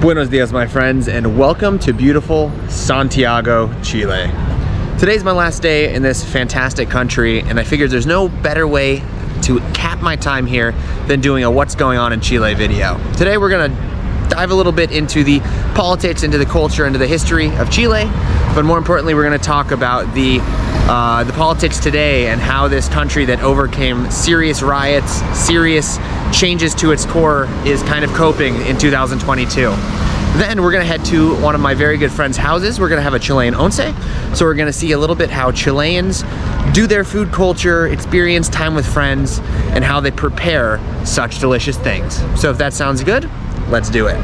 Buenos dias, my friends, and welcome to beautiful Santiago, Chile. Today's my last day in this fantastic country, and I figured there's no better way to cap my time here than doing a what's going on in Chile video. Today we're gonna dive a little bit into the politics, into the culture, into the history of Chile, but more importantly we're gonna talk about the politics today and how this country that overcame serious riots, serious changes to its core is kind of coping in 2022. Then we're gonna head to one of my very good friends' houses. We're gonna have a Chilean once, so we're gonna see a little bit how Chileans do their food culture, experience time with friends, and how they prepare such delicious things. So if that sounds good, let's do it.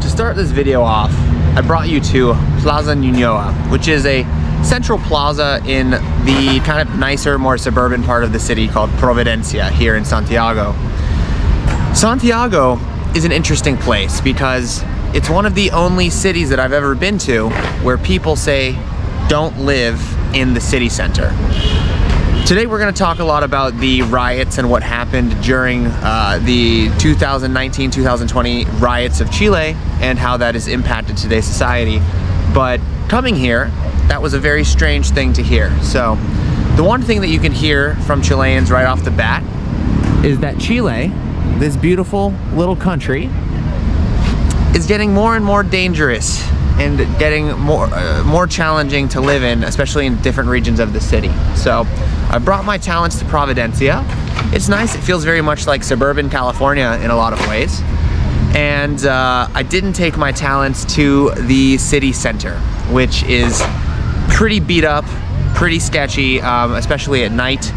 To start this video off, I brought you to Plaza Ñuñoa, which is a central plaza in the kind of nicer, more suburban part of the city called Providencia here in Santiago. Santiago is an interesting place because it's one of the only cities that I've ever been to where people say don't live in the city center. Today we're going to talk a lot about the riots and what happened during the 2019-2020 riots of Chile and how that has impacted today's society. But coming here, that was a very strange thing to hear. So the one thing that you can hear from Chileans right off the bat is that Chile, this beautiful little country, is getting more and more dangerous and getting more challenging to live in, especially in different regions of the city. So I brought my talents to Providencia. It's nice, it feels very much like suburban California in a lot of ways. And I didn't take my talents to the city center, which is pretty beat up, pretty sketchy, especially at night,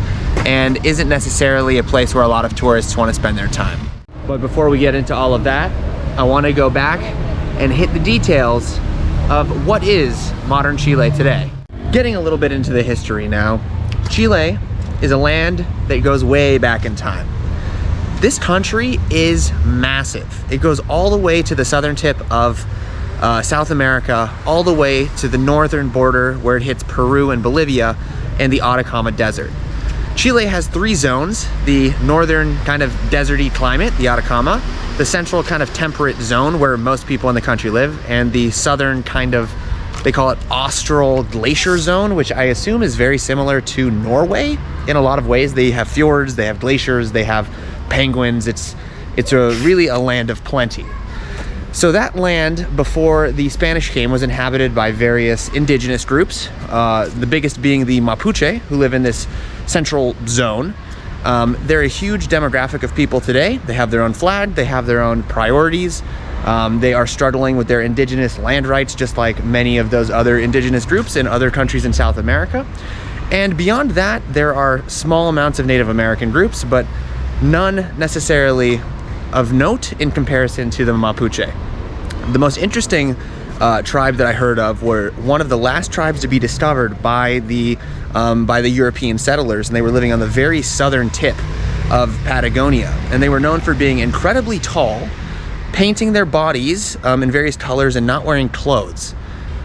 and isn't necessarily a place where a lot of tourists want to spend their time. But before we get into all of that, I want to go back and hit the details of what is modern Chile today. Getting a little bit into the history now, Chile is a land that goes way back in time. This country is massive. It goes all the way to the southern tip of South America, all the way to the northern border where it hits Peru and Bolivia and the Atacama Desert. Chile has three zones: the northern kind of deserty climate, the Atacama, the central kind of temperate zone where most people in the country live, and the southern kind of, they call it austral glacier zone, which I assume is very similar to Norway in a lot of ways. They have fjords, they have glaciers, they have penguins. It's really a land of plenty. So that land, before the Spanish came, was inhabited by various indigenous groups, the biggest being the Mapuche, who live in this central zone. They're a huge demographic of people today. They have their own flag, they have their own priorities. They are struggling with their indigenous land rights, just like many of those other indigenous groups in other countries in South America. And beyond that, there are small amounts of Native American groups, but none necessarily of note in comparison to the Mapuche. The most interesting tribe that I heard of were one of the last tribes to be discovered by the European settlers, and they were living on the very southern tip of Patagonia, and they were known for being incredibly tall, painting their bodies in various colors, and not wearing clothes.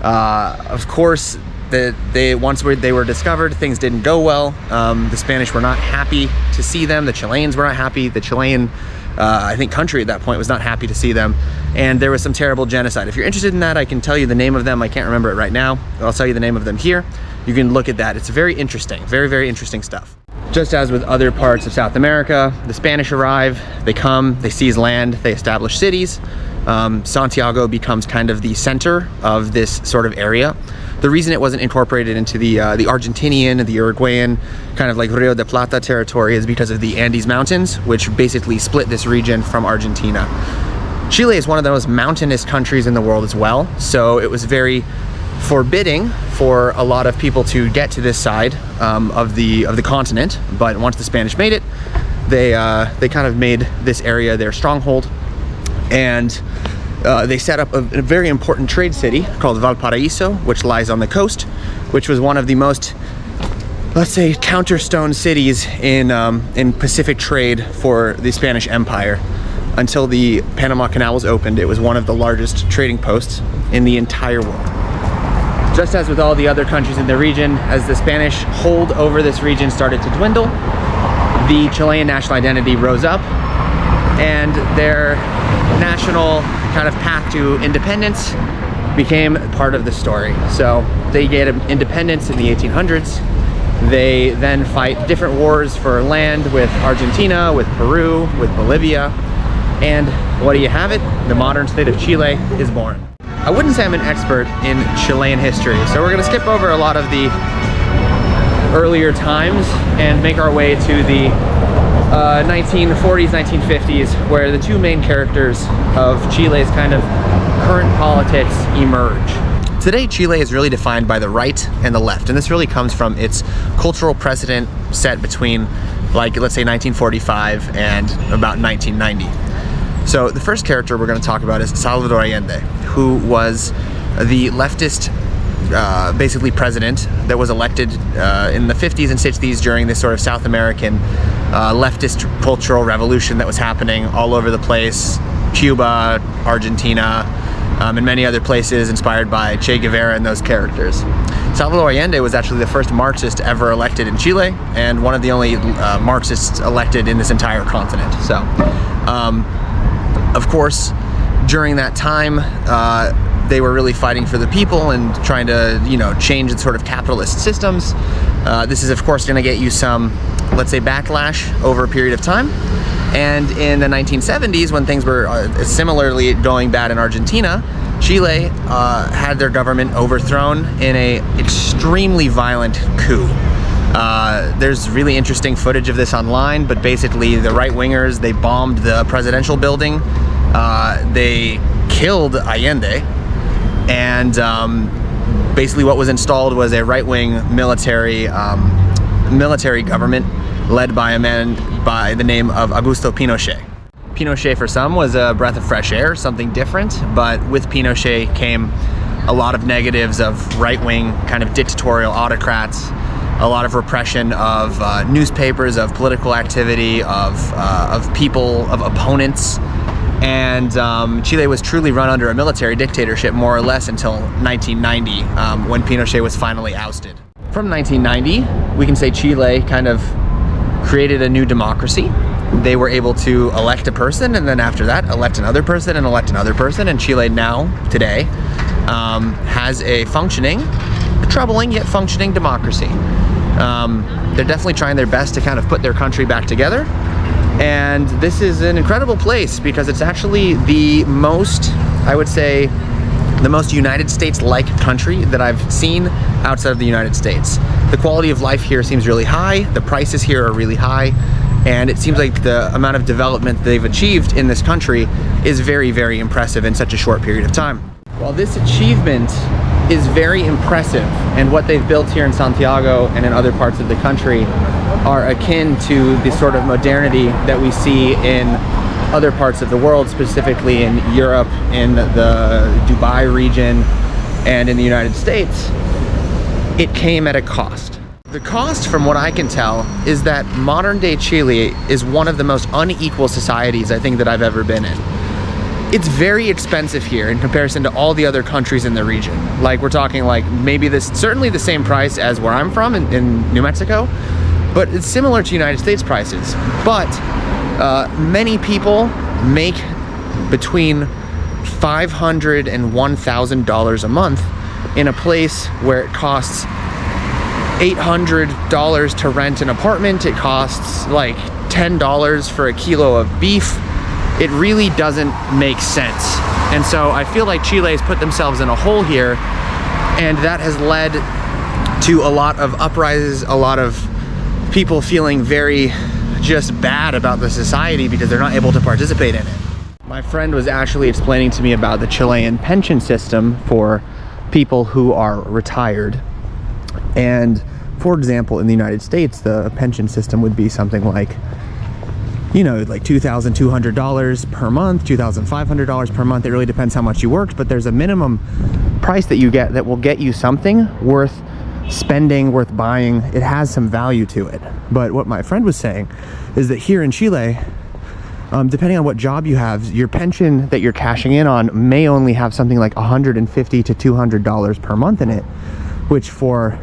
Of course, once they were discovered, things didn't go well. The Spanish were not happy to see them. The Chileans were not happy. The Chilean, I think, country at that point was not happy to see them. And there was some terrible genocide. If you're interested in that, I can tell you the name of them. I can't remember it right now. I'll tell you the name of them here. You can look at that. It's very interesting, very, very interesting stuff. Just as with other parts of South America, the Spanish arrive, they come, they seize land, they establish cities. Santiago becomes kind of the center of this sort of area. The reason it wasn't incorporated into the Argentinian and the Uruguayan kind of like Rio de Plata territory is because of the Andes Mountains, which basically split this region from Argentina. Chile is one of the most mountainous countries in the world as well, so it was very forbidding for a lot of people to get to this side of the continent. But once the Spanish made it, they kind of made this area their stronghold, and they set up a very important trade city called Valparaiso, which lies on the coast, which was one of the most, let's say, counterstone cities in Pacific trade for the Spanish Empire. Until the Panama Canal was opened, it was one of the largest trading posts in the entire world. Just as with all the other countries in the region, as the Spanish hold over this region started to dwindle, the Chilean national identity rose up, and their national kind of path to independence became part of the story. So they get independence in the 1800s. They then fight different wars for land with Argentina, with Peru, with Bolivia, and what do you have it? The modern state of Chile is born. I wouldn't say I'm an expert in Chilean history, so we're gonna skip over a lot of the earlier times and make our way to the 1940s, 1950s, where the two main characters of Chile's kind of current politics emerge. Today, Chile is really defined by the right and the left, and this really comes from its cultural precedent set between, like, let's say 1945 and about 1990. So the first character we're going to talk about is Salvador Allende, who was the leftist basically president that was elected in the 50s and 60s during this sort of South American leftist cultural revolution that was happening all over the place. Cuba, Argentina, and many other places, inspired by Che Guevara and those characters. Salvador Allende was actually the first Marxist ever elected in Chile, and one of the only Marxists elected in this entire continent. So, of course, during that time, they were really fighting for the people and trying to, you know, change the sort of capitalist systems. This is, of course, going to get you some, let's say, backlash over a period of time. And in the 1970s, when things were similarly going bad in Argentina, Chile had their government overthrown in an extremely violent coup. There's really interesting footage of this online, but basically the right-wingers, they bombed the presidential building, they killed Allende, and basically what was installed was a right-wing military government led by a man by the name of Augusto Pinochet. Pinochet for some was a breath of fresh air, something different, but with Pinochet came a lot of negatives of right-wing kind of dictatorial autocrats, a lot of repression of newspapers, of political activity, of people, of opponents, and Chile was truly run under a military dictatorship more or less until 1990, when Pinochet was finally ousted. From 1990, we can say Chile kind of created a new democracy. They were able to elect a person, and then after that elect another person and elect another person, and Chile now, today, has a functioning, troubling yet functioning democracy. They're definitely trying their best to kind of put their country back together, and this is an incredible place because it's actually the most, I would say, the most United States-like country that I've seen outside of the United States. The quality of life here seems really high, the prices here are really high, and it seems like the amount of development they've achieved in this country is very, very impressive in such a short period of time. While this achievement is very impressive, and what they've built here in Santiago and in other parts of the country are akin to the sort of modernity that we see in other parts of the world, specifically in Europe, in the Dubai region, and in the United States, it came at a cost. The cost, from what I can tell, is that modern day Chile is one of the most unequal societies I think that I've ever been in. It's very expensive here in comparison to all the other countries in the region. Like, we're talking like maybe certainly the same price as where I'm from in New Mexico, but it's similar to United States prices. But many people make between $500 and $1,000 a month in a place where it costs $800 to rent an apartment. It costs like $10 for a kilo of beef. It really doesn't make sense. And so I feel like Chile has put themselves in a hole here, and that has led to a lot of uprisings, a lot of people feeling very just bad about the society because they're not able to participate in it. My friend was actually explaining to me about the Chilean pension system for people who are retired. And for example, in the United States, the pension system would be something like, you know, like $2,200 per month, $2,500 per month. It really depends how much you worked, but there's a minimum price that you get that will get you something worth spending, worth buying. It has some value to it. But what my friend was saying is that here in Chile, Depending on what job you have, your pension that you're cashing in on may only have something like $150 to $200 per month in it, which for,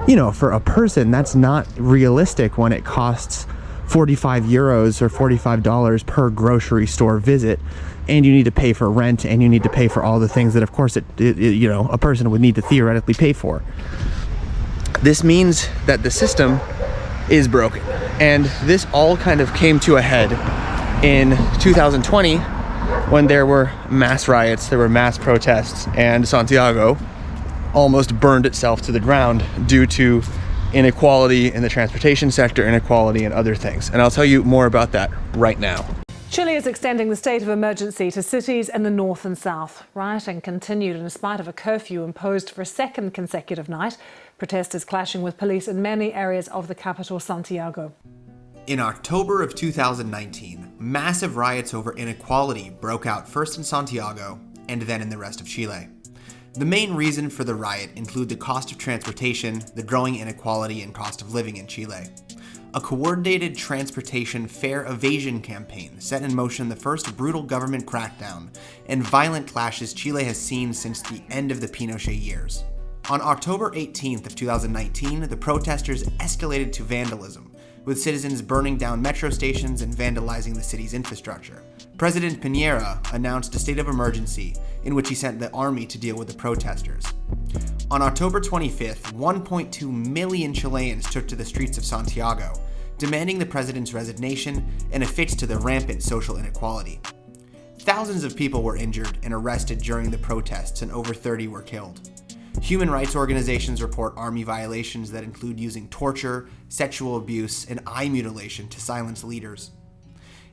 you know, for a person, that's not realistic when it costs 45 euros or $45 per grocery store visit, and you need to pay for rent, and you need to pay for all the things that, of course, you know, a person would need to theoretically pay for. This means that the system is broken, and this all kind of came to a head in 2020 when there were mass riots, there were mass protests, and Santiago almost burned itself to the ground due to inequality in the transportation sector, inequality and other things. And I'll tell you more about that right now. Chile is extending the state of emergency to cities in the north and south. Rioting continued in spite of a curfew imposed for a second consecutive night. Protesters clashing with police in many areas of the capital, Santiago. In October of 2019, massive riots over inequality broke out first in Santiago and then in the rest of Chile. The main reason for the riot include the cost of transportation, the growing inequality and cost of living in Chile. A coordinated transportation fare evasion campaign set in motion the first brutal government crackdown and violent clashes Chile has seen since the end of the Pinochet years. On October 18th of 2019, the protesters escalated to vandalism, with citizens burning down metro stations and vandalizing the city's infrastructure. President Piñera announced a state of emergency in which he sent the army to deal with the protesters. On October 25th, 1.2 million Chileans took to the streets of Santiago, demanding the president's resignation and a fix to the rampant social inequality. Thousands of people were injured and arrested during the protests, and over 30 were killed. Human rights organizations report army violations that include using torture, sexual abuse, and eye mutilation to silence leaders.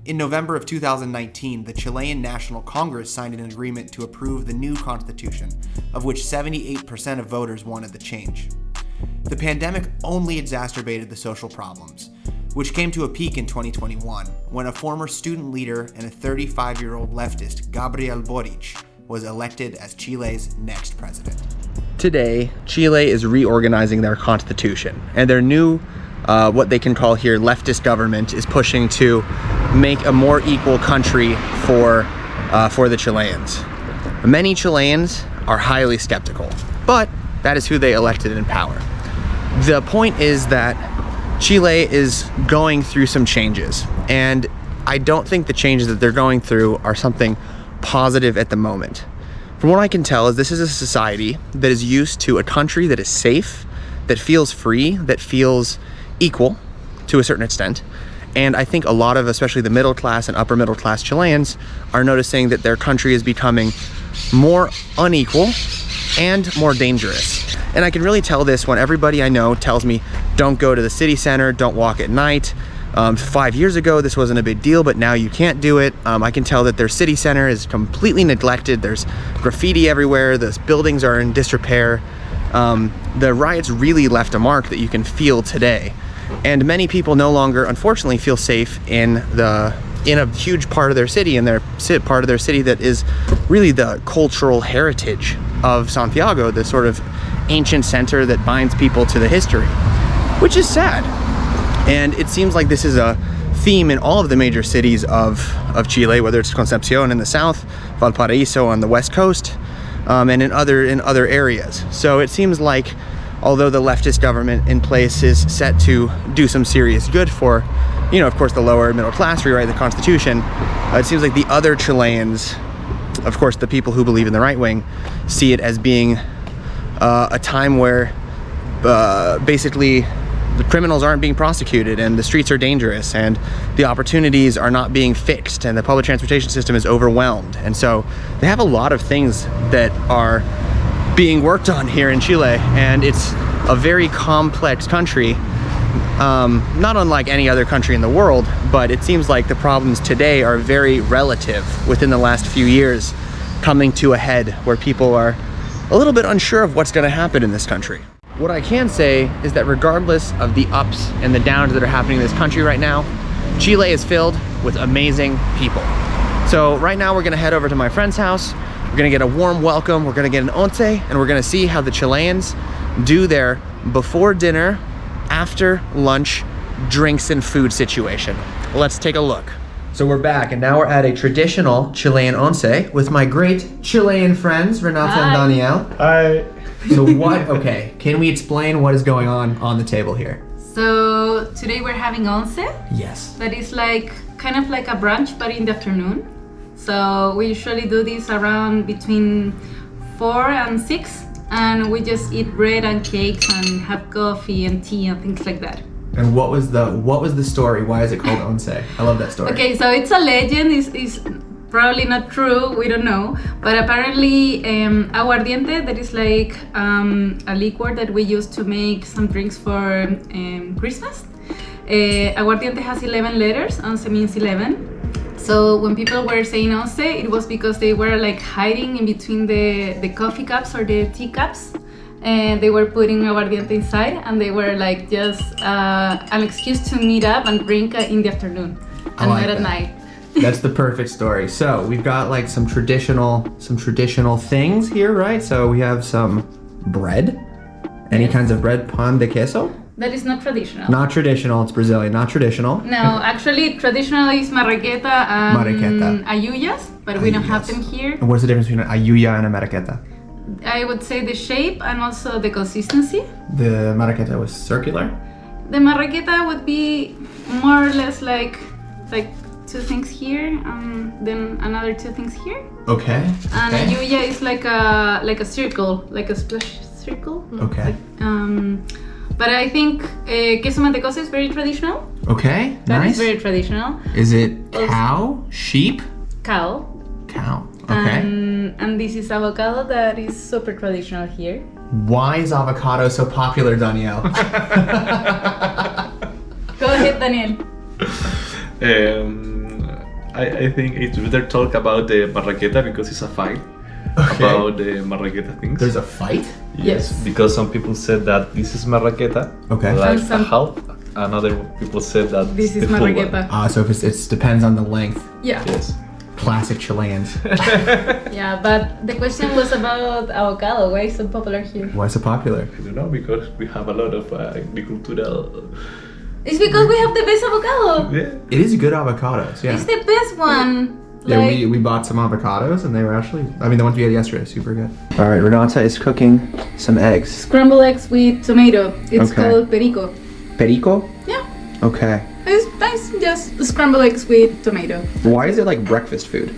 In November of 2019, the Chilean National Congress signed an agreement to approve the new constitution, of which 78% of voters wanted the change. The pandemic only exacerbated the social problems, which came to a peak in 2021, when a former student leader and a 35-year-old leftist, Gabriel Boric, was elected as Chile's next president. Today, Chile is reorganizing their constitution, and their new, what they can call here, leftist government is pushing to make a more equal country for the Chileans. Many Chileans are highly skeptical, but that is who they elected in power. The point is that Chile is going through some changes, and I don't think the changes that they're going through are something positive at the moment. From what I can tell, is this is a society that is used to a country that is safe, that feels free, that feels equal to a certain extent. And I think a lot of, especially the middle class and upper middle class Chileans, are noticing that their country is becoming more unequal and more dangerous. And I can really tell this when everybody I know tells me, don't go to the city center, don't walk at night. 5 years ago, this wasn't a big deal, but now you can't do it. I can tell that their city center is completely neglected. There's graffiti everywhere. The buildings are in disrepair. The riots really left a mark that you can feel today. And many people no longer, unfortunately, feel safe in a huge part of their city, in their part of their city that is really the cultural heritage of Santiago, the sort of ancient center that binds people to the history, which is sad. And it seems like this is a theme in all of the major cities of Chile, whether it's Concepcion in the south, Valparaiso on the west coast, and in other areas. So it seems like, although the leftist government in place is set to do some serious good for, of course, the lower middle class, rewrite the constitution, it seems like the other Chileans, of course, the people who believe in the right wing, see it as being a time where basically the criminals aren't being prosecuted and the streets are dangerous and the opportunities are not being fixed and the public transportation system is overwhelmed. And so they have a lot of things that are being worked on here in Chile, and it's a very complex country, not unlike any other country in the world, but it seems like the problems today are very relative within the last few years, coming to a head where people are a little bit unsure of what's going to happen in this country. What I can say is that regardless of the ups and the downs that are happening in this country right now, Chile is filled with amazing people. So right now we're gonna head over to my friend's house. We're gonna get a warm welcome. We're gonna get an once, and we're gonna see how the Chileans do their before dinner, after lunch, drinks and food situation. Let's take a look. So we're back, and now we're at a traditional Chilean once with my great Chilean friends, Renata and Danielle. Hi. So okay, can we explain what is going on the table here? So today we're having once. Yes. That is like kind of like a brunch, but in the afternoon. So we usually do this around between 4 and 6, and we just eat bread and cakes and have coffee and tea and things like that. And what was the story? Why is it called once? I love that story. Okay, so it's a legend. It's probably not true. We don't know, but apparently aguardiente, that is like a liquor that we use to make some drinks for Christmas. Aguardiente has 11 letters. Once means 11. So when people were saying once, it was because they were like hiding in between the coffee cups or the tea cups, and they were putting aguardiente inside, and they were like just an excuse to meet up and drink in the afternoon and not at night. That's the perfect story. So we've got like some traditional things here, right? So we have some bread, any kinds of bread, pan de queso. That is not traditional. Not traditional, it's Brazilian, not traditional. No, actually traditional is marraqueta and ayuyas, but we don't have them here. And what's the difference between an ayuya and a marraqueta? I would say the shape and also the consistency. The marraqueta was circular? The marraqueta would be more or less like 2 things here and then another 2 things here. Okay. And ayuya is like a circle, like a splash circle. Okay. But I think queso mantecoso is very traditional. Okay, That nice. is very traditional. Is it cow, sheep? Cow. Cow, okay. And this is avocado that is super traditional here. Why is avocado so popular, Danielle? Go ahead, Daniel. I think it's better talk about the marraqueta because it's a fight about the marraqueta things. There's a fight? Yes. Because some people said that this is marraqueta, Okay. like And some- a half, and other people said that This is the full one. marraqueta. So if it depends on the length. Yeah. Yes. Classic Chileans. Yeah, but the question was about avocado. Why is it so popular here? Why so popular? I don't know, because we have a lot of agricultural. It's because we have the best avocado. Yeah. It is good avocados, yeah. It's the best one. Yeah, Like, we bought some avocados and they were actually, the ones we had yesterday, super good. All right, Renata is cooking some eggs. scrambled eggs with tomato. It's Okay. called perico. Perico? Yeah. Okay. It's nice, just scrambled eggs with tomato. Why is it like breakfast food?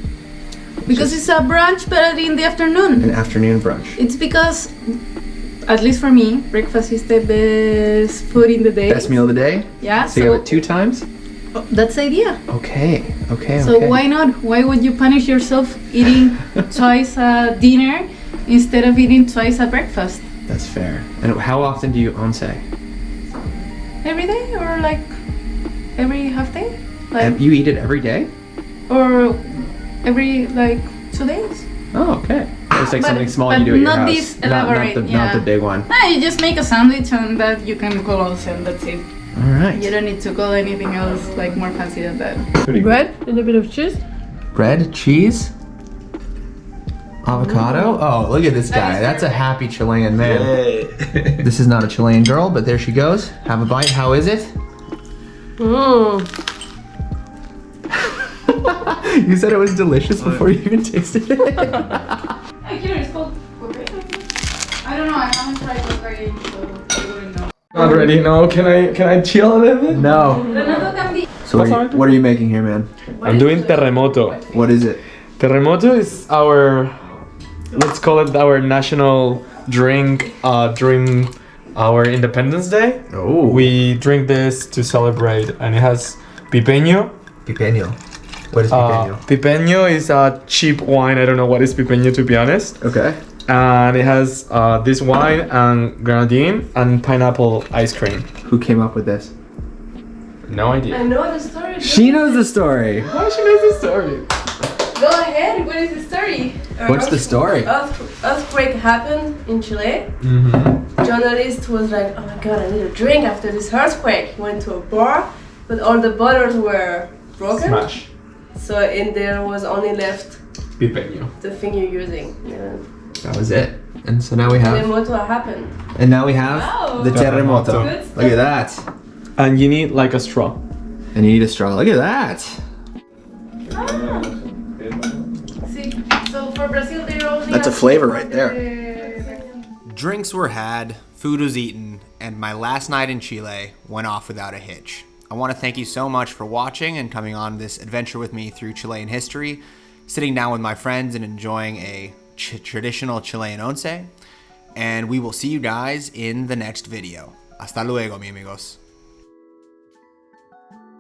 Because it's a brunch, but in the afternoon. An afternoon brunch. It's because, at least for me, breakfast is the best food in the day. Best meal of the day? Yeah, So you have it 2 times? that's the idea. Okay. So why not? Why would you punish yourself eating twice at dinner instead of eating twice at breakfast? That's fair. And how often do you once? Every day or like every half day? Like, You eat it every day? or every like 2 days? Oh, okay. It's like But- something small but you do at your not house. this elaborate, not yeah. the big one. No, you just make a sandwich and that you can close and that's it. All right. You don't need to call anything else like more fancy than that. Bread and a bit of cheese. Bread, cheese, avocado. Oh, look at this guy. That's a happy Chilean man. Yeah. This is not a Chilean girl, but there she goes. Have a bite. How is it? You said it was delicious before you even tasted it. Hey, here it's called I don't know, I haven't tried cocaine, so I wouldn't know. Not ready. No. Can I chill a little bit? No. Renato can be. So what are you making here, man? I'm doing terremoto. What is it? Terremoto is our, let's call it our national drink during our Independence Day. Oh. We drink this to celebrate, and it has pipeño. Pipeño. What is pipeño? Pipeño is a cheap wine. I don't know what is pipeño, to be honest. Okay. And it has this wine and grenadine and pineapple ice cream. Who came up with this? No idea. I know the story. She knows the story. How she knows the story? Go ahead. What is the story? What's the story? Earthquake happened in Chile. Mm-hmm. Journalist was like, "Oh my god, I need a drink after this earthquake." Went to a bar, but all the bottles were broken. Smash. So in there was only left Pipeño. the thing you're using. Yeah. That was it. And so now we have. Terremoto happened. And now we have Wow. the terremoto. Good stuff. Look at that. And you need like a straw. And you need a straw. Look at that. That's a flavor right there. Drinks were had, food was eaten, and my last night in Chile went off without a hitch. I want to thank you so much for watching and coming on this adventure with me through Chilean history, sitting down with my friends and enjoying a traditional Chilean once. And we will see you guys in the next video. Hasta luego, mi amigos.